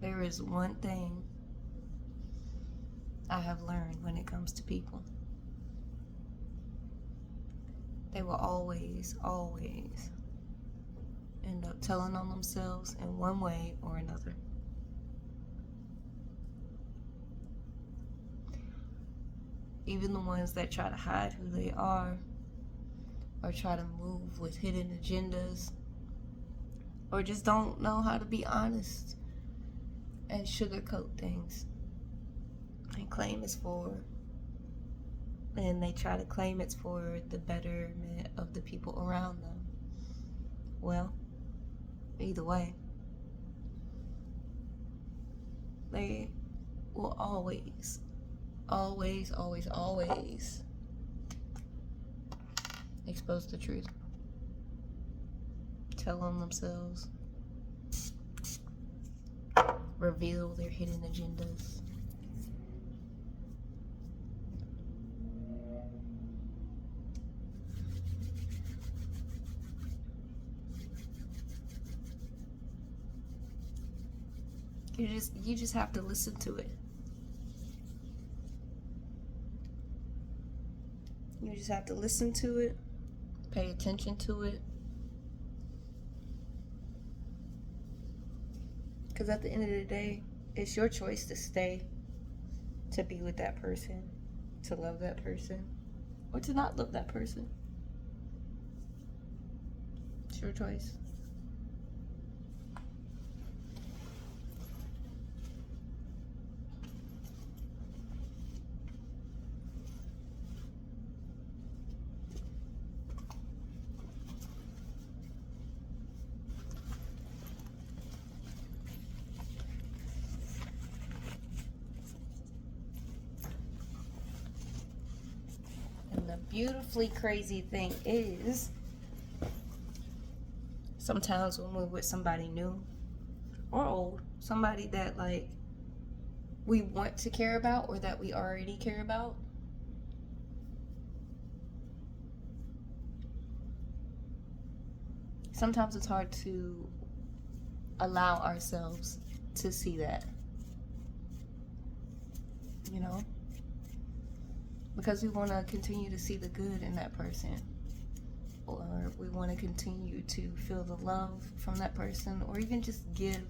There is one thing I have learned when it comes to people. They will always, always end up telling on themselves in one way or another. Even the ones that try to hide who they are, or try to move with hidden agendas, or just don't know how to be honest and sugarcoat things and claim it's for, and they try to claim it's for the betterment of the people around them. Well, either way, they will always, always, always, always expose the truth, tell on themselves, reveal their hidden agendas. You just have to listen to it. You just have to listen to it, pay attention to it. Because at the end of the day, it's your choice to stay, to be with that person, to love that person, or to not love that person. It's your choice. And the beautifully crazy thing is, sometimes when we're with somebody new or old, somebody that like we want to care about or that we already care about, sometimes it's hard to allow ourselves to see that, you know, because we want to continue to see the good in that person, or we want to continue to feel the love from that person, or even just give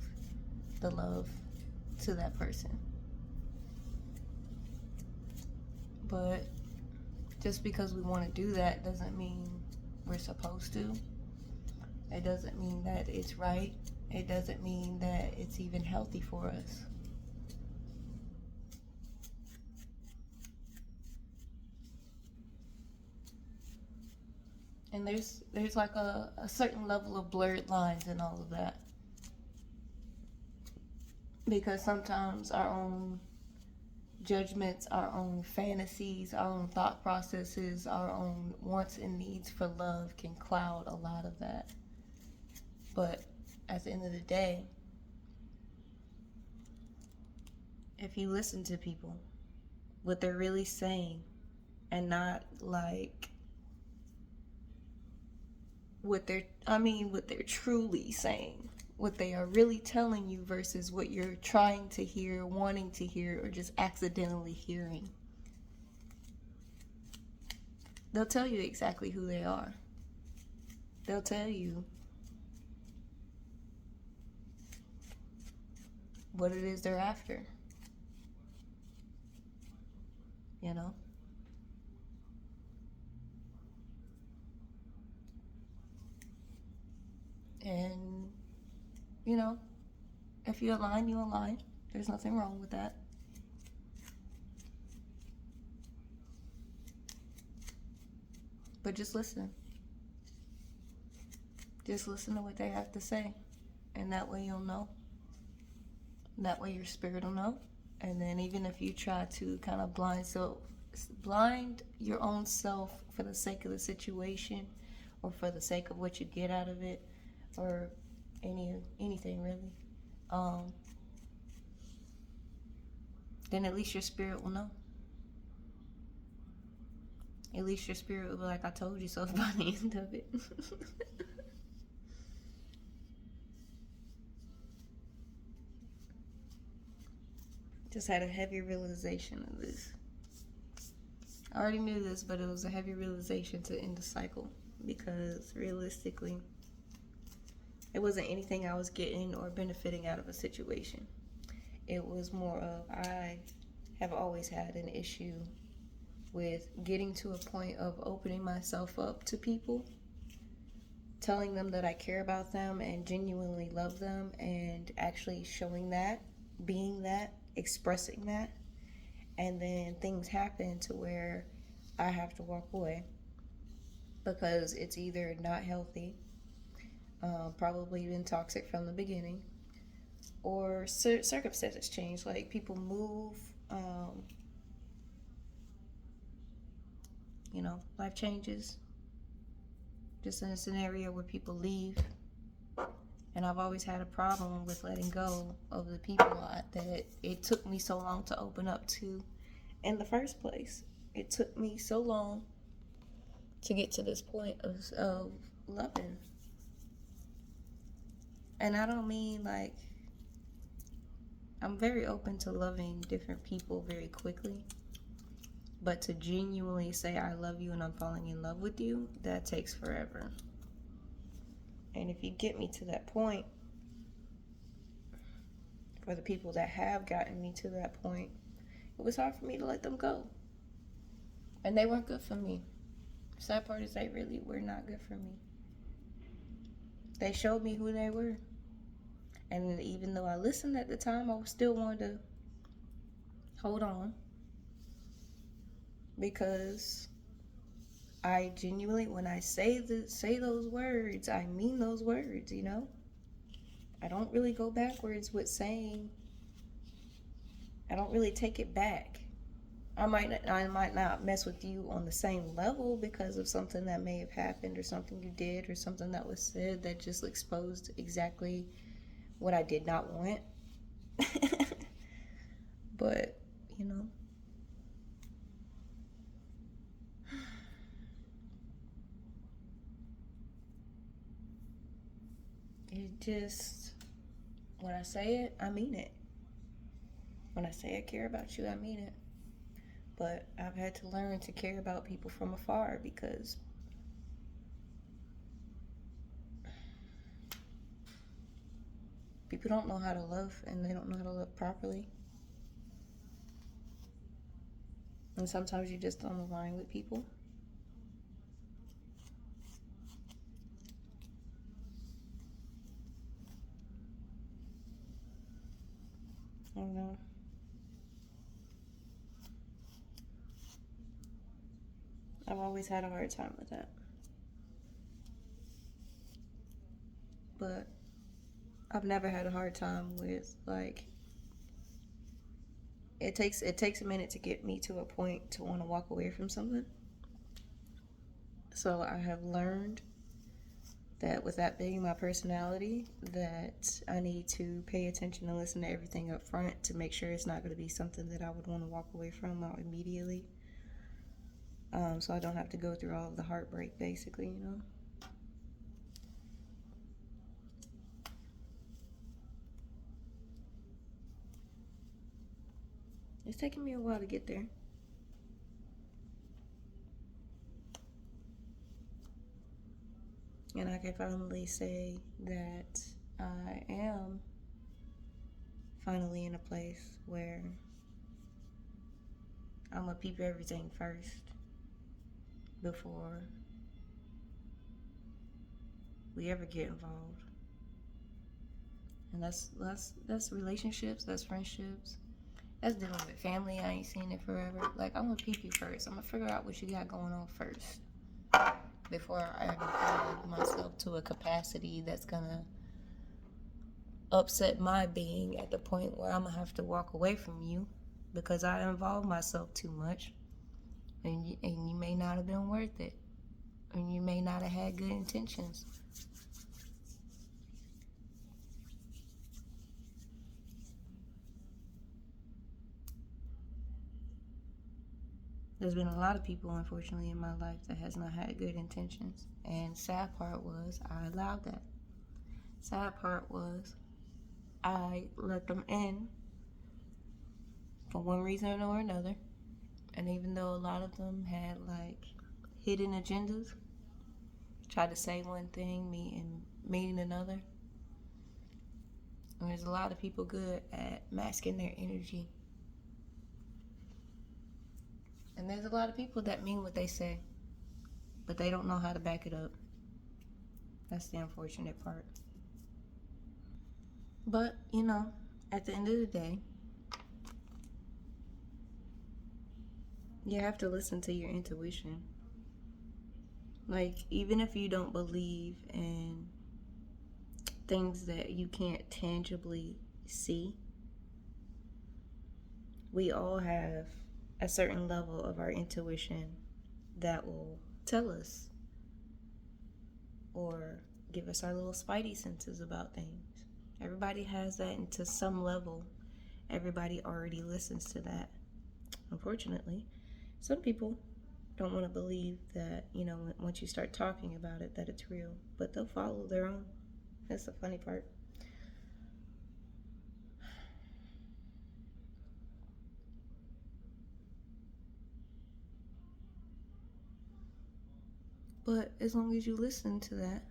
the love to that person. But just because we want to do that doesn't mean we're supposed to. It doesn't mean that it's right. It doesn't mean that it's even healthy for us. And there's like a certain level of blurred lines in all of that. Because sometimes our own judgments, our own fantasies, our own thought processes, our own wants and needs for love can cloud a lot of that. But at the end of the day, if you listen to people, what they're really saying, and not like what they're truly saying, what they are really telling you versus what you're trying to hear, wanting to hear, or just accidentally hearing. They'll tell you exactly who they are. They'll tell you what it is they're after. You know? And, you know, if you align, you align. There's nothing wrong with that. But just listen. Just listen to what they have to say. And that way you'll know. That way your spirit will know. And then even if you try to kind of blind your own self for the sake of the situation, or for the sake of what you get out of it, or anything really, then at least your spirit will know. At least your spirit will be like, I told you so by the end of it. Just had a heavy realization of this. I already knew this, but it was a heavy realization to end the cycle, because realistically, it wasn't anything I was getting or benefiting out of a situation. It was more of, I have always had an issue with getting to a point of opening myself up to people, telling them that I care about them and genuinely love them, and actually showing that, being that, expressing that. And then things happen to where I have to walk away because it's either not healthy, probably been toxic from the beginning, or circumstances change. Like people move, life changes. Just in a scenario where people leave. And I've always had a problem with letting go of the people that it took me so long to open up to in the first place. It took me so long to get to this point of loving. And I don't mean like, I'm very open to loving different people very quickly. But to genuinely say I love you and I'm falling in love with you, that takes forever. And if you get me to that point, for the people that have gotten me to that point, it was hard for me to let them go. And they weren't good for me. The sad part is they really were not good for me. They showed me who they were. And even though I listened at the time, I still wanted to hold on. Because I genuinely, when I say those words, I mean those words, I don't really go backwards with saying, I don't really take it back. I might not mess with you on the same level because of something that may have happened or something you did or something that was said that just exposed exactly what I did not want. But, it just, when I say it, I mean it. When I say I care about you, I mean it. But I've had to learn to care about people from afar because people don't know how to love, and they don't know how to love properly. And sometimes you just don't align with people. I don't know. I've always had a hard time with that. But I've never had a hard time with, like, it takes a minute to get me to a point to want to walk away from something. So I have learned that with that being my personality, that I need to pay attention and listen to everything up front to make sure it's not going to be something that I would want to walk away from immediately. So I don't have to go through all of the heartbreak, basically, It's taken me a while to get there. And I can finally say that I am finally in a place where I'm going to peep everything first before we ever get involved. And that's relationships, that's friendships, that's dealing with family. I ain't seen it forever. Like, I'm gonna peep you first. I'm gonna figure out what you got going on first before I ever put myself to a capacity that's gonna upset my being at the point where I'm gonna have to walk away from you because I involved myself too much, and you may not have been worth it, and you may not have had good intentions. There's been a lot of people, unfortunately, in my life that has not had good intentions. And sad part was I allowed that. Sad part was I let them in for one reason or another. And even though a lot of them had like hidden agendas, try to say one thing, meaning another. And there's a lot of people good at masking their energy. And there's a lot of people that mean what they say, but they don't know how to back it up. That's the unfortunate part. But, at the end of the day, you have to listen to your intuition. Like, even if you don't believe in things that you can't tangibly see, we all have a certain level of our intuition that will tell us or give us our little spidey senses about things. Everybody has that, and to some level, everybody already listens to that. Unfortunately, some people don't want to believe that, once you start talking about it, that it's real, but they'll follow their own. That's the funny part. But as long as you listen to that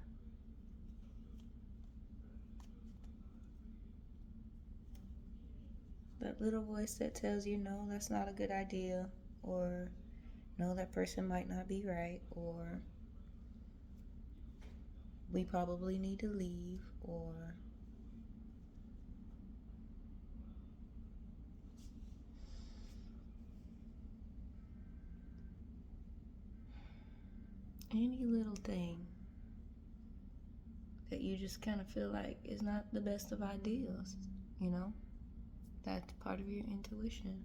little voice that tells you, no, that's not a good idea, or no, that person might not be right, or we probably need to leave, or any little thing that you just kind of feel like is not the best of ideas, that's part of your intuition.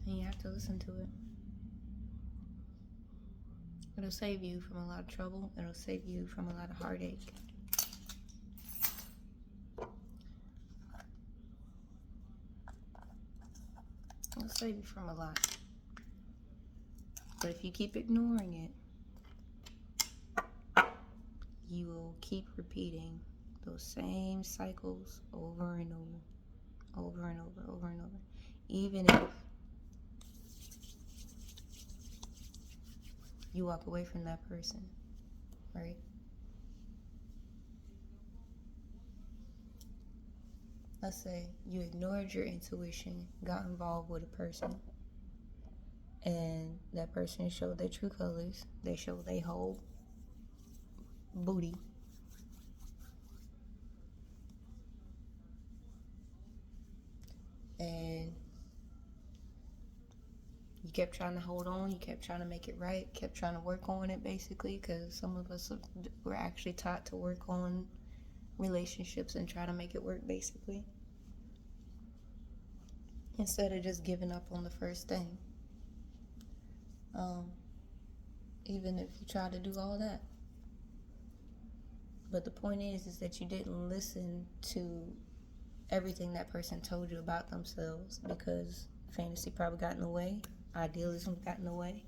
And you have to listen to it. It'll save you from a lot of trouble. It'll save you from a lot of heartache. It'll save you from a lot. But if you keep ignoring it, you will keep repeating those same cycles over and over, over and over, over and over. Even if you walk away from that person, right? Let's say you ignored your intuition, got involved with a person, and that person showed their true colors. They showed their whole booty. And you kept trying to hold on, you kept trying to make it right, kept trying to work on it, basically, because some of us were actually taught to work on relationships and try to make it work, basically, instead of just giving up on the first thing. Even if you try to do all that. But the point is that you didn't listen to everything that person told you about themselves, because fantasy probably got in the way, idealism got in the way,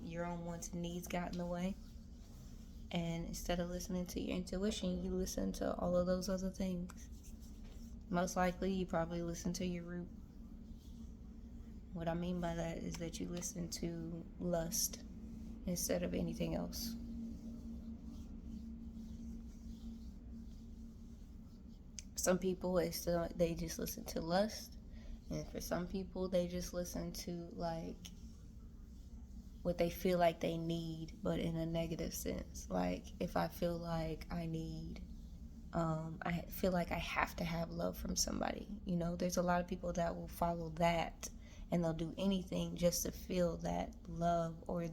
your own wants and needs got in the way. And instead of listening to your intuition, you listen to all of those other things. Most likely, you probably listen to your root. What I mean by that is that you listen to lust instead of anything else. Some people, they just listen to lust. And for some people, they just listen to, like, what they feel like they need, but in a negative sense. Like, if I feel like I need, I feel like I have to have love from somebody. There's a lot of people that will follow that, and they'll do anything just to feel that love, or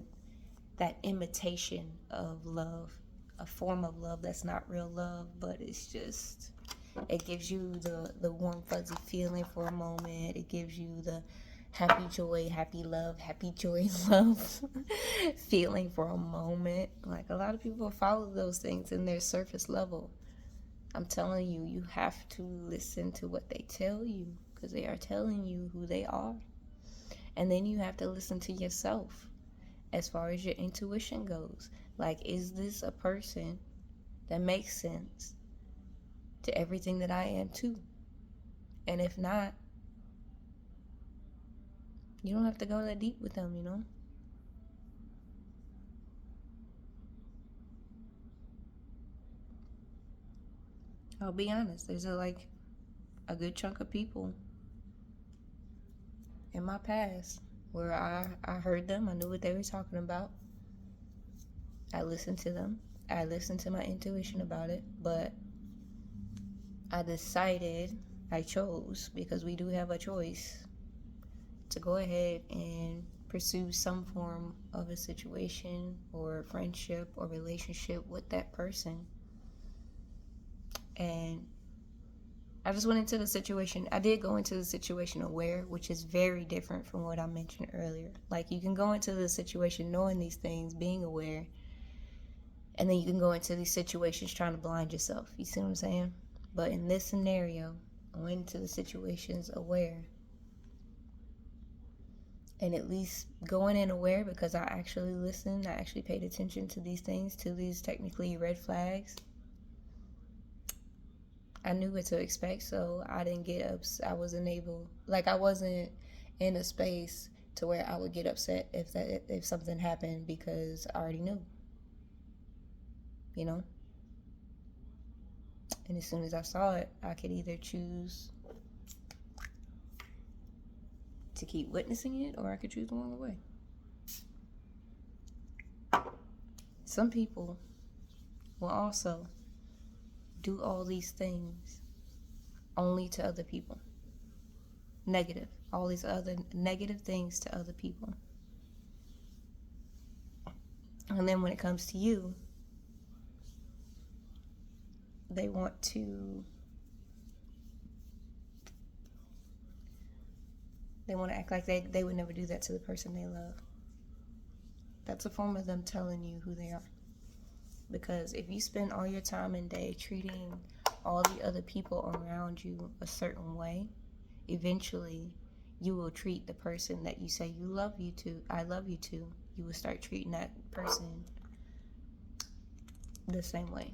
that imitation of love, a form of love that's not real love, but it's just, it gives you the warm fuzzy feeling for a moment. It gives you the happy joy, happy love, happy joy, love feeling for a moment. Like, a lot of people follow those things in their surface level. I'm telling you, you have to listen to what they tell you, because they are telling you who they are. And then you have to listen to yourself as far as your intuition goes. Like, is this a person that makes sense to everything that I am too? And if not, you don't have to go that deep with them, you know? I'll be honest, there's a good chunk of people in my past where I heard them, I knew what they were talking about. I listened to them. I listened to my intuition about it, but I chose, because we do have a choice, to go ahead and pursue some form of a situation or friendship or relationship with that person. And I just went into the situation. I did go into the situation aware, which is very different from what I mentioned earlier. Like, you can go into the situation knowing these things, being aware, and then you can go into these situations trying to blind yourself. You see what I'm saying? But in this scenario, I went into the situations aware. And at least going in aware, because I actually listened, I actually paid attention to these things, to these technically red flags. I knew what to expect, so I didn't get upset. I wasn't in a space to where I would get upset if something happened, because I already knew, you know. And as soon as I saw it, I could either choose to keep witnessing it, or I could choose to walk away. Some people will also do all these things only to other people. Negative. All these other negative things to other people. And then when it comes to you, they want to act like they would never do that to the person they love. That's a form of them telling you who they are. Because if you spend all your time and day treating all the other people around you a certain way, eventually you will treat the person that you say I love you to, you will start treating that person the same way,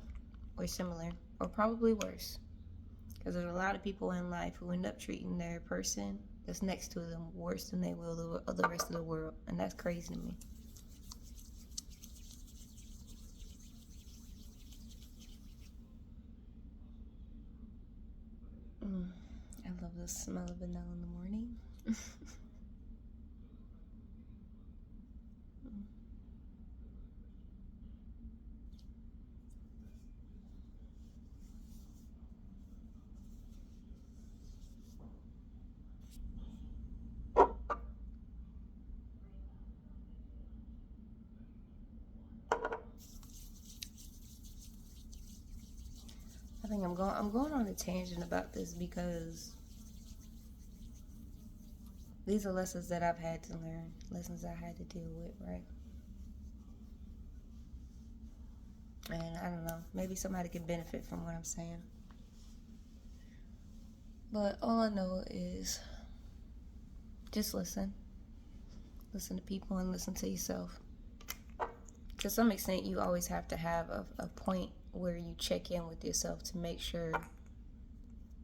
or similar, or probably worse. Because there's a lot of people in life who end up treating their person that's next to them worse than they will the rest of the world. And that's crazy to me. I love the smell of vanilla in the morning. I think I'm going on a tangent about this because these are lessons that I've had to learn, lessons I had to deal with, right? And I don't know, maybe somebody can benefit from what I'm saying. But all I know is just listen. Listen to people and listen to yourself. To some extent, you always have to have a point where you check in with yourself to make sure,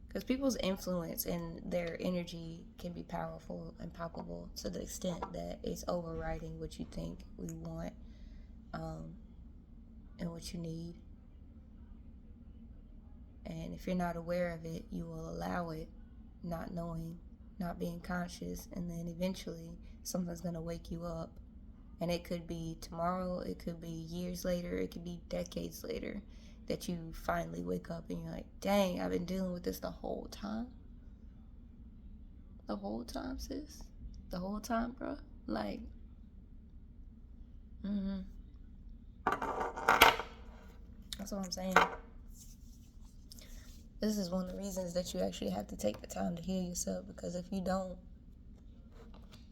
because people's influence and their energy can be powerful and palpable to the extent that it's overriding what you think we want, and what you need. And if you're not aware of it, you will allow it, not knowing, not being conscious, and then eventually something's going to wake you up. And it could be tomorrow, it could be years later, it could be decades later that you finally wake up and you're like, dang, I've been dealing with this the whole time. The whole time, sis. The whole time, bro. Like, that's what I'm saying. This is one of the reasons that you actually have to take the time to heal yourself, because if you don't,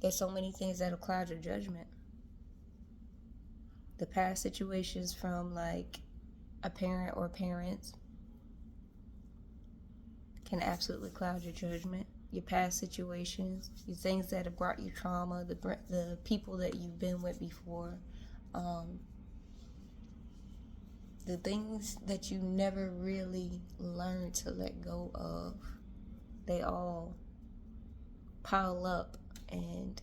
there's so many things that'll cloud your judgment. The past situations from like a parent or parents can absolutely cloud your judgment. Your past situations, your things that have brought you trauma, the people that you've been with before, the things that you never really learned to let go of. they all pile up and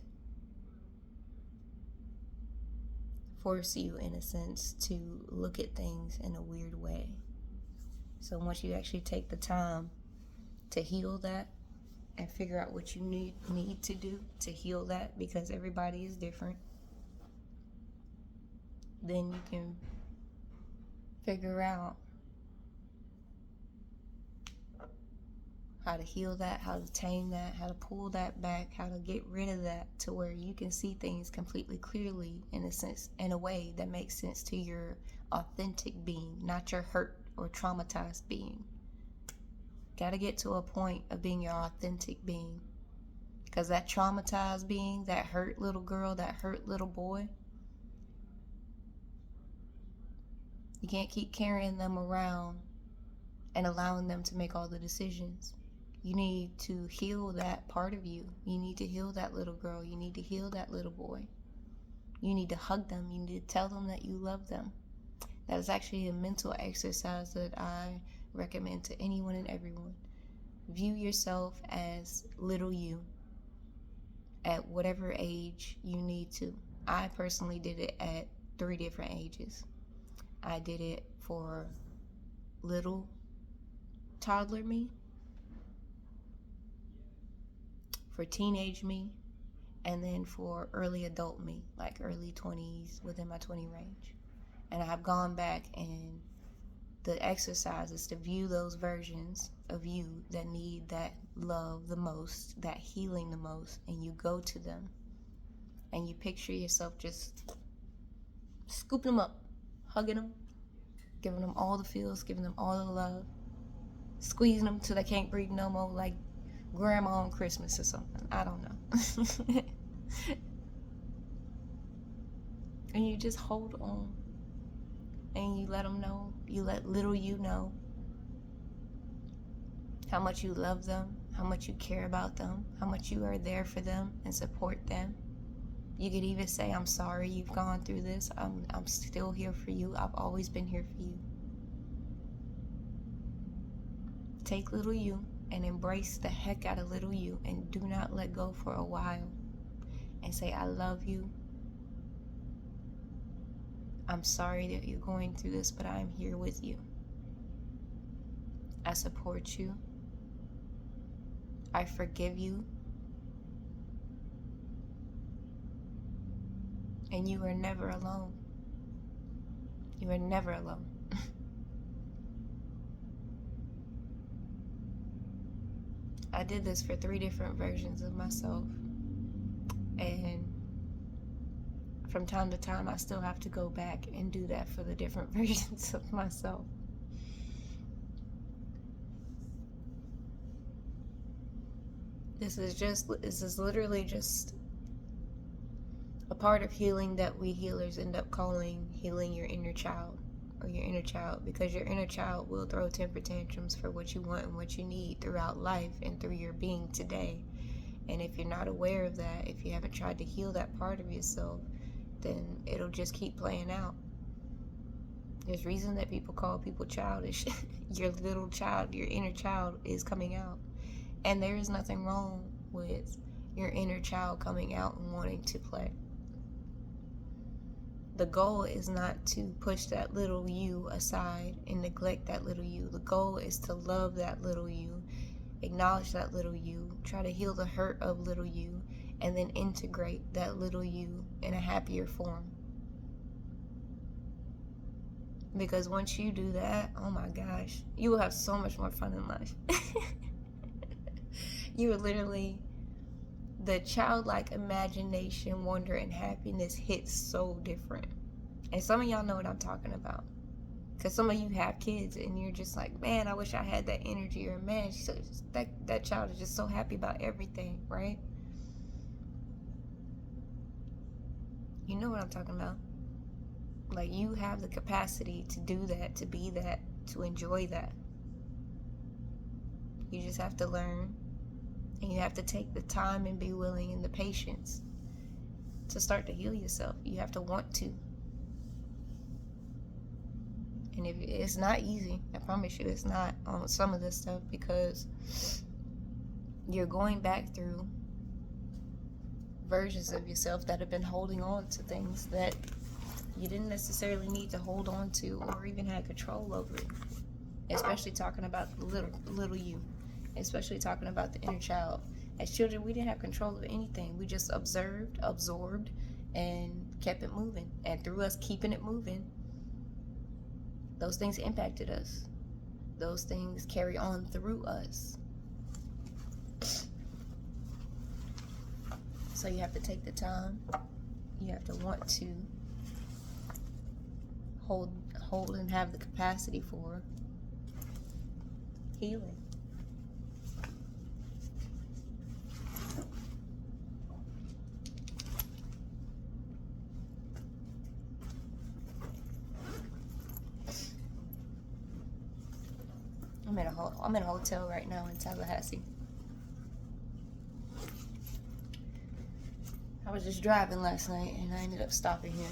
force you, in a sense, to look at things in a weird way. So once you actually take the time to heal that and figure out what you need to do to heal that, because everybody is different, then you can figure out how to heal that, how to tame that, how to pull that back, how to get rid of that to where you can see things completely clearly, in a sense, in a way that makes sense to your authentic being, not your hurt or traumatized being. Got to get to a point of being your authentic being, because that traumatized being, that hurt little girl, that hurt little boy, you can't keep carrying them around and allowing them to make all the decisions. You need to heal that part of you. You need to heal that little girl. You need to heal that little boy. You need to hug them. You need to tell them that you love them. That is actually a mental exercise that I recommend to anyone and everyone. View yourself as little you at whatever age you need to. I personally did it at 3 different ages. I did it for little toddler me, for teenage me, and then for early adult me, like early 20s, within my 20 range. And I've gone back, and the exercise is to view those versions of you that need that love the most, that healing the most, and you go to them and you picture yourself just scooping them up, hugging them, giving them all the feels, giving them all the love, squeezing them till they can't breathe no more, like grandma on Christmas or something. I don't know. And you just hold on, and you let them know, you let little you know how much you love them, how much you care about them, how much you are there for them and support them. You could even say, I'm sorry you've gone through this. I'm still here for you. I've always been here for you. Take little you and embrace the heck out of little you, and do not let go for a while. And say, I love you. I'm sorry that you're going through this, but I'm here with you. I support you. I forgive you. And you are never alone. You are never alone. I did this for 3 different versions of myself. And from time to time, I still have to go back and do that for the different versions of myself. This is literally just a part of healing that we healers end up calling healing your inner child, or your inner child, because your inner child will throw temper tantrums for what you want and what you need throughout life and through your being today. And if you're not aware of that, if you haven't tried to heal that part of yourself, then it'll just keep playing out. There's reason that people call people childish. Your little child, your inner child is coming out. And there is nothing wrong with your inner child coming out and wanting to play. The goal is not to push that little you aside and neglect that little you. The goal is to love that little you, acknowledge that little you, try to heal the hurt of little you, and then integrate that little you in a happier form. Because once you do that, oh my gosh, you will have so much more fun in life. You are literally, the childlike imagination, wonder, and happiness hits so different. And some of y'all know what I'm talking about. Because some of you have kids and you're just like, man, I wish I had that energy. Or man, that child is just so happy about everything, right? You know what I'm talking about. Like, you have the capacity to do that, to be that, to enjoy that. You just have to learn. And you have to take the time and be willing and the patience to start to heal yourself. You have to want to. And if it's not easy, I promise you it's not on some of this stuff, because You're going back through versions of yourself that have been holding on to things that you didn't necessarily need to hold on to or even had control over it. Especially talking about the little you. Especially talking about the inner child. As children, we didn't have control of anything. We just observed, absorbed, and kept it moving. And through us keeping it moving, those things impacted us. Those things carry on through us. So you have to take the time. You have to want to hold and have the capacity for healing. I'm in a hotel right now in Tallahassee. I was just driving last night and I ended up stopping here.